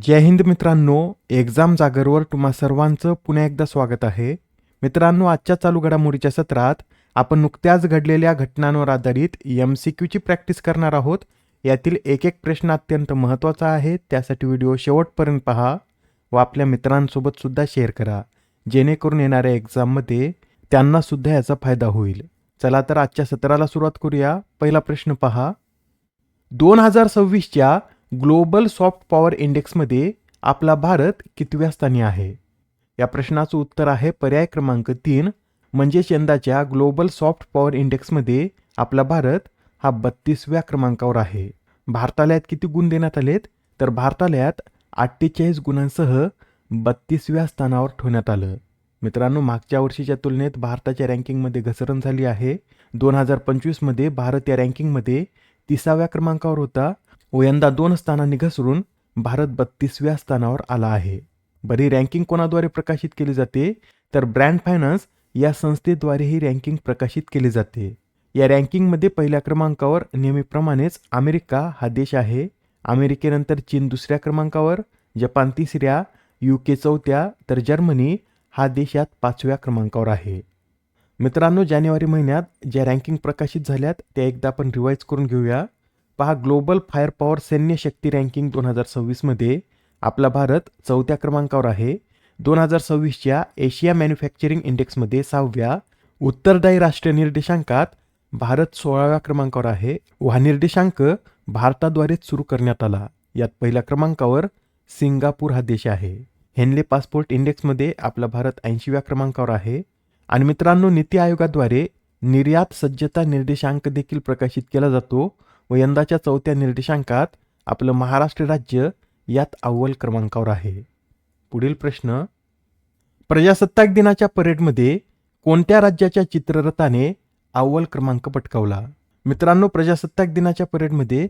जय हिंद मित्रांनो, एक्झाम जागरवर तुम्हा सर्वांचं पुन्हा एकदा स्वागत आहे. मित्रांनो, आजच्या चालू घडामोडीच्या सत्रात आपण नुकत्याच घडलेल्या घटनांवर आधारित MCQची प्रॅक्टिस करणार आहोत. यातील एक एक प्रश्न अत्यंत महत्त्वाचा आहे, त्यासाठी व्हिडिओ शेवटपर्यंत पहा व आपल्या मित्रांसोबत सुद्धा शेअर करा, जेणेकरून येणाऱ्या एक्झाममध्ये त्यांना सुद्धा याचा फायदा होईल. चला तर आजच्या सत्राला सुरुवात करूया. पहिला प्रश्न पहा. 2026च्या ग्लोबल सॉफ्ट पॉवर इंडेक्समध्ये आपला भारत कितव्या स्थानी आहे? या प्रश्नाचं उत्तर आहे पर्याय क्रमांक 3. म्हणजेच यंदाच्या ग्लोबल सॉफ्ट पॉवर इंडेक्समध्ये आपला भारत हा 32व्या क्रमांकावर आहे. भारताला यात किती गुण देण्यात आलेत? तर भारताला यात 48 गुणांसह 32व्या स्थानावर ठेवण्यात आलं. मित्रांनो, मागच्या वर्षीच्या तुलनेत भारताच्या रँकिंगमध्ये घसरण झाली आहे. 2025मध्ये भारत या रँकिंगमध्ये 30व्या क्रमांकावर होता व यंदा 2 स्थानांनी घसरून भारत 32व्या स्थानावर आला आहे. बरी रँकिंग कोणाद्वारे प्रकाशित केली जाते? तर ब्रँड फायनान्स या संस्थेद्वारे ही रँकिंग प्रकाशित केली जाते. या रँकिंगमध्ये पहिल्या क्रमांकावर नेहमीप्रमाणेच अमेरिका हा देश आहे. अमेरिकेनंतर चीन दुसऱ्या क्रमांकावर, जपान तिसऱ्या, UK चौथ्या, तर जर्मनी हा देश यात 5व्या क्रमांकावर आहे. मित्रांनो, जानेवारी महिन्यात ज्या रँकिंग प्रकाशित झाल्यात त्या एकदा आपण रिवाईज करून घेऊया. पहा, ग्लोबल फायर पॉवर सैन्य शक्ती रँकिंग 2026मध्ये आपला भारत 4थ्या क्रमांकावर आहे. 2026च्या एशिया मॅन्युफॅक्चरिंग इंडेक्समध्ये 6व्या, उत्तरदायी राष्ट्रीय निर्देशांकात भारत 16व्या क्रमांकावर आहे व हा निर्देशांक भारताद्वारेच सुरू करण्यात आला. यात पहिल्या क्रमांकावर सिंगापूर हा देश आहे. हेनले पासपोर्ट इंडेक्समध्ये आपला भारत 80व्या क्रमांकावर आहे. आणि मित्रांनो, नीती आयोगाद्वारे निर्यात सज्जता निर्देशांक देखील प्रकाशित केला जातो व यंदाच्या 4थ्या निर्देशांकात आपलं महाराष्ट्र राज्य यात अव्वल क्रमांकावर आहे. पुढील प्रश्न. प्रजासत्ताक दिनाच्या परेडमध्ये कोणत्या राज्याच्या चित्ररथाने अव्वल क्रमांक पटकावला? मित्रांनो, प्रजासत्ताक दिनाच्या परेडमध्ये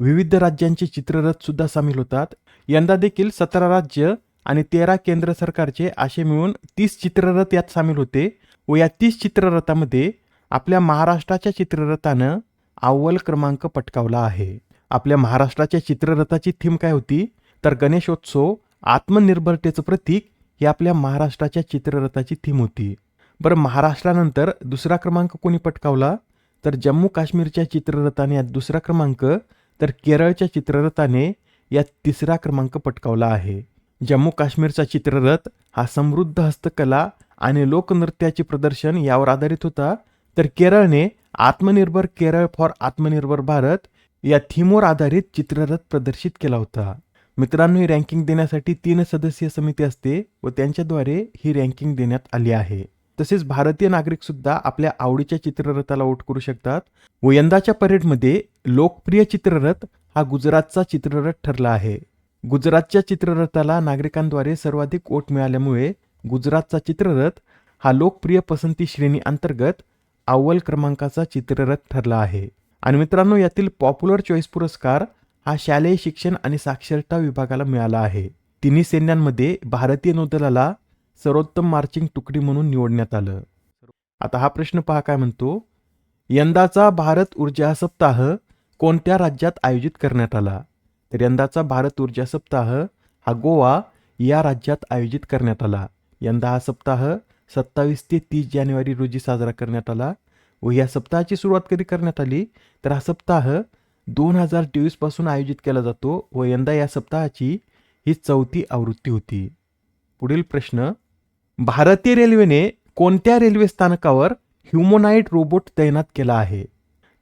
विविध राज्यांचे चित्ररथ सुद्धा सामील होतात. यंदा देखील 17 राज्य आणि 13 केंद्र सरकारचे असे मिळून 30 चित्ररथ यात सामील होते व या 30 चित्ररथामध्ये आपल्या महाराष्ट्राच्या चित्ररथानं अव्वल क्रमांक पटकावला आहे. आपल्या महाराष्ट्राच्या चित्ररथाची थीम काय होती? तर गणेशोत्सव आत्मनिर्भरतेचं प्रतीक ही आपल्या महाराष्ट्राच्या चित्ररथाची थीम होती. बरं, महाराष्ट्रानंतर दुसरा क्रमांक कोणी पटकावला? तर जम्मू काश्मीरच्या चित्ररथाने यात दुसरा क्रमांक, तर केरळच्या चित्ररथाने यात तिसरा क्रमांक पटकावला आहे. जम्मू काश्मीरचा चित्ररथ हा समृद्ध हस्तकला आणि लोकनृत्याचे प्रदर्शन यावर आधारित होता, तर केरळने आत्मनिर्भर केरळ फॉर आत्मनिर्भर भारत या थीमवर आधारित चित्ररथ प्रदर्शित केला होता. मित्रांनो, ही रँकिंग देण्यासाठी 3 सदस्यीय समिती असते व त्यांच्याद्वारे ही रँकिंग देण्यात आली आहे. तसेच भारतीय नागरिक सुद्धा आपल्या आवडीच्या चित्ररथाला वोट करू शकतात व यंदाच्या परेडमध्ये लोकप्रिय चित्ररथ हा गुजरातचा चित्ररथ ठरला आहे. गुजरातच्या चित्ररथाला नागरिकांद्वारे सर्वाधिक वोट मिळाल्यामुळे गुजरातचा चित्ररथ हा लोकप्रिय पसंती श्रेणी अंतर्गत अव्वल क्रमांकाचा चित्ररथ ठरला आहे. आणि मित्रांनो, यातील पॉप्युलर चॉईस पुरस्कार हा शालेय शिक्षण आणि साक्षरता विभागाला मिळाला आहे. तिन्ही सैन्यांमध्ये भारतीय नौदलाला सर्वोत्तम मार्चिंग तुकडी म्हणून निवडण्यात आलं. आता हा प्रश्न पहा काय म्हणतो. यंदाचा भारत ऊर्जा सप्ताह कोणत्या राज्यात आयोजित करण्यात आला? तर यंदाचा भारत ऊर्जा सप्ताह हा गोवा या राज्यात आयोजित करण्यात आला. यंदा हा सप्ताह 27 ते 30 जानेवारी रोजी साजरा करण्यात आला व या सप्ताहाची सुरुवात कधी करण्यात आली? तर हा सप्ताह 2023 पासून आयोजित केला जातो व यंदा या सप्ताहाची ही 4थी आवृत्ती होती. पुढील प्रश्न. भारतीय रेल्वेने कोणत्या रेल्वे स्थानकावर ह्युमनॉइड रोबोट तैनात केला आहे?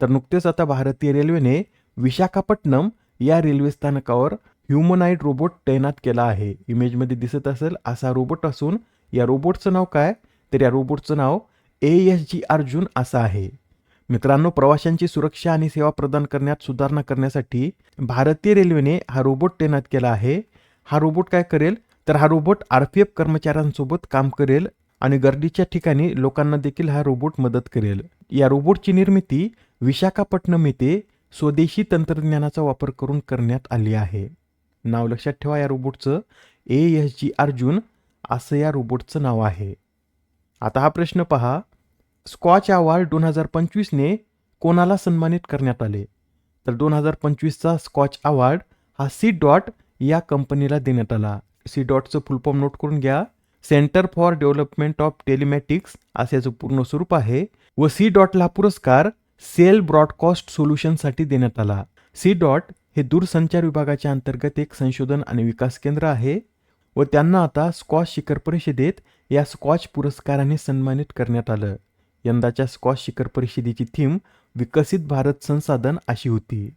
तर नुकतेच आता भारतीय रेल्वेने विशाखापट्टणम या रेल्वे स्थानकावर ह्युमनॉइड रोबोट तैनात केला आहे. इमेजमध्ये दिसत असेल असा रोबोट असून या रोबोटचं नाव काय? तर या रोबोटचं नाव ASG अर्जुन असं आहे. मित्रांनो, प्रवाशांची सुरक्षा आणि सेवा प्रदान करण्यात सुधारणा करण्यासाठी भारतीय रेल्वेने हा रोबोट तैनात केला आहे. हा रोबोट काय करेल? तर हा रोबोट RPF कर्मचाऱ्यांसोबत काम करेल आणि गर्दीच्या ठिकाणी लोकांना देखील हा रोबोट मदत करेल. या रोबोटची निर्मिती विशाखापट्टणम येथे स्वदेशी तंत्रज्ञानाचा वापर करून करण्यात आली आहे. नाव लक्षात ठेवा, या रोबोटचं ASG अर्जुन असं या रोबोटचं नाव आहे. आता हा प्रश्न पहा. स्कॉच अवॉर्ड 2025ने कोणाला सन्मानित करण्यात आले? तर 2025चा स्कॉच अवॉर्ड हा C. या कंपनीला देण्यात आला. सी डॉटचं फुल फॉर्म नोट करून घ्या. Centre for development of telematics असे याचं पूर्ण स्वरूप आहे. व सी डॉटला पुरस्कार सेल ब्रॉडकास्ट सोल्युशनसाठी देण्यात आला. सी डॉट हे दूरसंचार विभागाच्या अंतर्गत एक संशोधन आणि विकास केंद्र आहे व त्यांना आता स्कॉच शिखर परिषदेत या स्कॉच पुरस्काराने सन्मानित करण्यात आलं. यंदाच्या स्कॉच शिखर परिषदेची थीम विकसित भारत संसाधन अशी होती.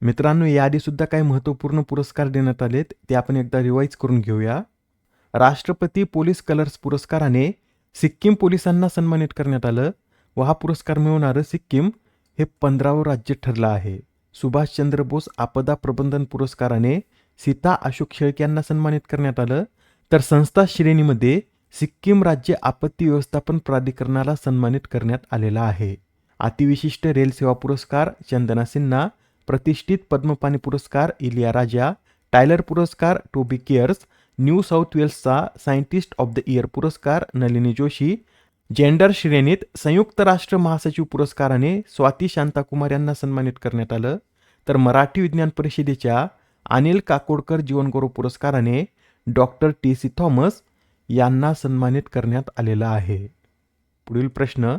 मित्रांनो, याआधी सुद्धा काही महत्त्वपूर्ण पुरस्कार देण्यात आलेत, ते आपण एकदा रिवाईज करून घेऊया. राष्ट्रपती पोलीस कलर्स पुरस्काराने सिक्कीम पोलिसांना सन्मानित करण्यात आलं व हा पुरस्कार मिळवणारं सिक्कीम हे 15वं राज्य ठरलं आहे. सुभाषचंद्र बोस आपदा प्रबंधन पुरस्काराने सीता अशोक शेळके यांना सन्मानित करण्यात आलं. तर संस्था श्रेणीमध्ये सिक्कीम राज्य आपत्ती व्यवस्थापन प्राधिकरणाला सन्मानित करण्यात आलेला आहे. अतिविशिष्ट रेल सेवा पुरस्कार चंदना सिन्हा, प्रतिष्ठित पद्मपाणी पुरस्कार इलिया राजा, टायलर पुरस्कार टोबी केअर्स, न्यू साऊथ वेल्सचा सायंटिस्ट ऑफ द इयर पुरस्कार नलिनी जोशी, जेंडर श्रेणीत संयुक्त राष्ट्र महासचिव पुरस्काराने स्वाती शांताकुमार यांना सन्मानित करण्यात आलं. तर मराठी विज्ञान परिषदेच्या अनिल काकोडकर जीवनगौरव पुरस्काराने डॉक्टर टी.सी. थॉमस यांना सन्मानित करण्यात आलेलं आहे. पुढील प्रश्न.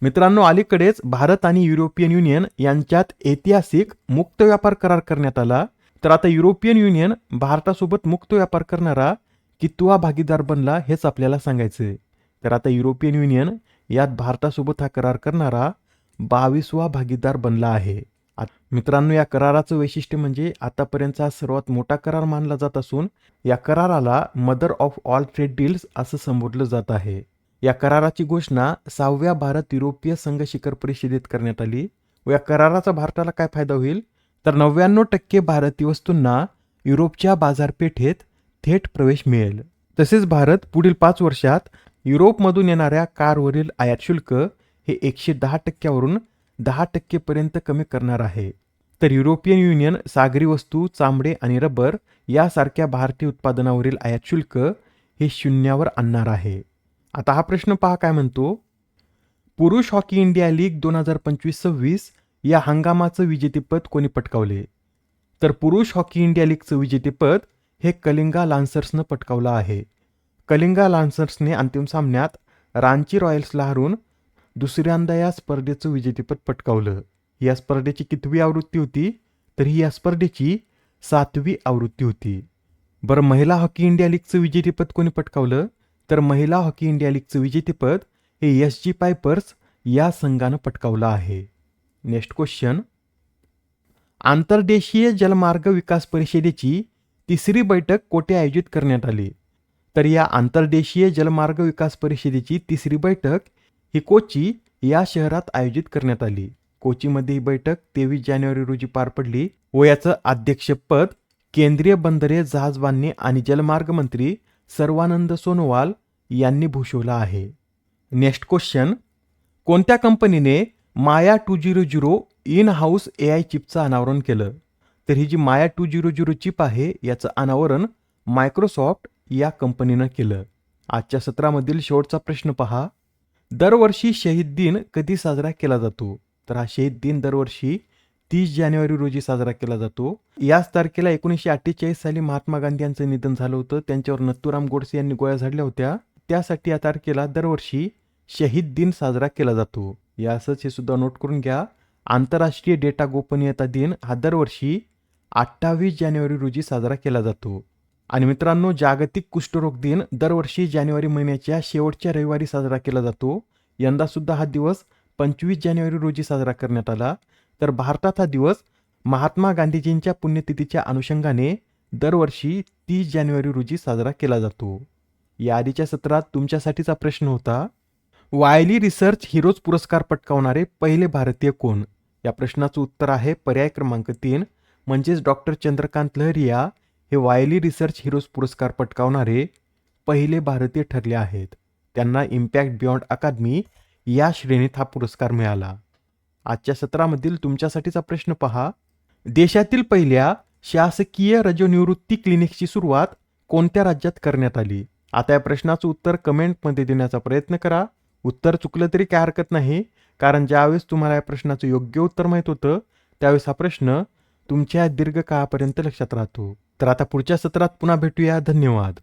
मित्रांनो, अलीकडेच भारत आणि युरोपियन युनियन यांच्यात ऐतिहासिक मुक्त व्यापार करार करण्यात आला. तर आता युरोपियन युनियन भारतासोबत मुक्त व्यापार करणारा कितवा भागीदार बनला हेच आपल्याला सांगायचंय. तर आता युरोपियन युनियन यात भारतासोबत हा करार करणारा 22वा भागीदार बनला आहे. मित्रांनो, या कराराचं वैशिष्ट्य म्हणजे आतापर्यंतचा सर्वात मोठा करार मानला जात असून या कराराला mother of all trade deals असं संबोधलं जात आहे. या कराराची घोषणा 6व्या भारत युरोपीय संघ शिखर परिषदेत करण्यात आली व या कराराचा भारताला काय फायदा होईल, तर 99% भारतीय वस्तूंना युरोपच्या बाजारपेठेत थेट प्रवेश मिळेल. तसेच भारत पुढील 5 वर्षात युरोपमधून येणाऱ्या कारवरील आयात शुल्क हे 110%वरून 10% पर्यंत कमी करणार आहे. तर युरोपियन युनियन सागरी वस्तू, चामडे आणि रबर यासारख्या भारतीय उत्पादनावरील आयात शुल्क हे 0वर आणणार आहे. आता हा प्रश्न पहा काय म्हणतो. पुरुष हॉकी इंडिया लीग 2025-26 या हंगामाचं विजेतेपद कोणी पटकावले. तर पुरुष हॉकी इंडिया लीगचं विजेतेपद हे कलिंगा लान्सर्सनं पटकावलं आहे. कलिंगा लान्सर्सने अंतिम सामन्यात रांची रॉयल्सला हरून दुसऱ्यांदा या स्पर्धेचं विजेतेपद पटकावलं. या स्पर्धेची कितवी आवृत्ती होती, तर ही या स्पर्धेची 7वी आवृत्ती होती. बरं, महिला हॉकी इंडिया लीगचं विजेतेपद कोणी पटकावलं, तर महिला हॉकी इंडिया लीगचं विजेतेपद हे एस.जी. पायपर्स या संघानं पटकावलं आहे. Next question. आंतरदेशीय जलमार्ग विकास परिषदेची 3री बैठक कोठे आयोजित करण्यात आली. तर या आंतरदेशीय जलमार्ग विकास परिषदेची 3री बैठक ही कोची या शहरात आयोजित करण्यात आली. कोचीमध्ये ही बैठक 23 जानेवारी रोजी पार पडली व याचं अध्यक्षपद केंद्रीय बंदरे, जहाजबांधणी आणि जलमार्ग मंत्री सर्वानंद सोनोवाल यांनी भूषवला आहे. Next question. कोणत्या कंपनीने माया 200 इन हाऊस AI चिपचं अनावरण केलं. तर ही जी माया 200 चिप आहे याचं अनावरण मायक्रोसॉफ्ट या कंपनीनं केलं. आजच्या सत्रामधील शेवटचा प्रश्न पहा. दरवर्षी शहीद दिन कधी साजरा केला जातो. तर हा शहीद दिन दरवर्षी 30 जानेवारी रोजी साजरा केला जातो. याच तारखेला 1948 साली महात्मा गांधी यांचं निधन झालं होतं. त्यांच्यावर नथुराम गोडसे यांनी गोळ्या झाडल्या होत्या. त्यासाठी या तारखेला दरवर्षी शहीद दिन साजरा केला जातो. यासच हे सुद्धा नोट करून घ्या. आंतरराष्ट्रीय डेटा गोपनीयता दिन हा दरवर्षी 28 जानेवारी रोजी साजरा केला जातो. आणि मित्रांनो, जागतिक कुष्ठरोग दिन दरवर्षी जानेवारी महिन्याच्या शेवटच्या रविवारी साजरा केला जातो. यंदा सुद्धा हा दिवस 25 जानेवारी रोजी साजरा करण्यात आला. तर भारतात हा दिवस महात्मा गांधीजींच्या पुण्यतिथीच्या अनुषंगाने दरवर्षी 30 जानेवारी रोजी साजरा केला जातो. या आधीच्या सत्रात तुमच्यासाठीचा प्रश्न होता, वायली रिसर्च हिरोज पुरस्कार पटकावणारे पहिले भारतीय कोण. या प्रश्नाचं उत्तर आहे पर्याय क्रमांक 3 म्हणजेच डॉक्टर चंद्रकांत लहरिया हे वायली रिसर्च हिरोज पुरस्कार पटकावणारे पहिले भारतीय ठरले आहेत. त्यांना इम्पॅक्ट बियॉन्ड अकादमी या श्रेणीत हा पुरस्कार मिळाला. आजच्या सत्रामधील तुमच्यासाठीचा प्रश्न पहा. देशातील पहिल्या शासकीय रजोनिवृत्ती क्लिनिकची सुरुवात कोणत्या राज्यात करण्यात आली. आता या प्रश्नाचं उत्तर कमेंटमध्ये देण्याचा प्रयत्न करा. उत्तर चुकलं तरी काय हरकत नाही, कारण ज्यावेळेस तुम्हाला या प्रश्नाचं योग्य उत्तर माहीत होतं त्यावेळेस हा प्रश्न तुमच्या दीर्घकाळापर्यंत लक्षात राहतो. तर आता पुढच्या सत्रात पुन्हा भेटूया. धन्यवाद.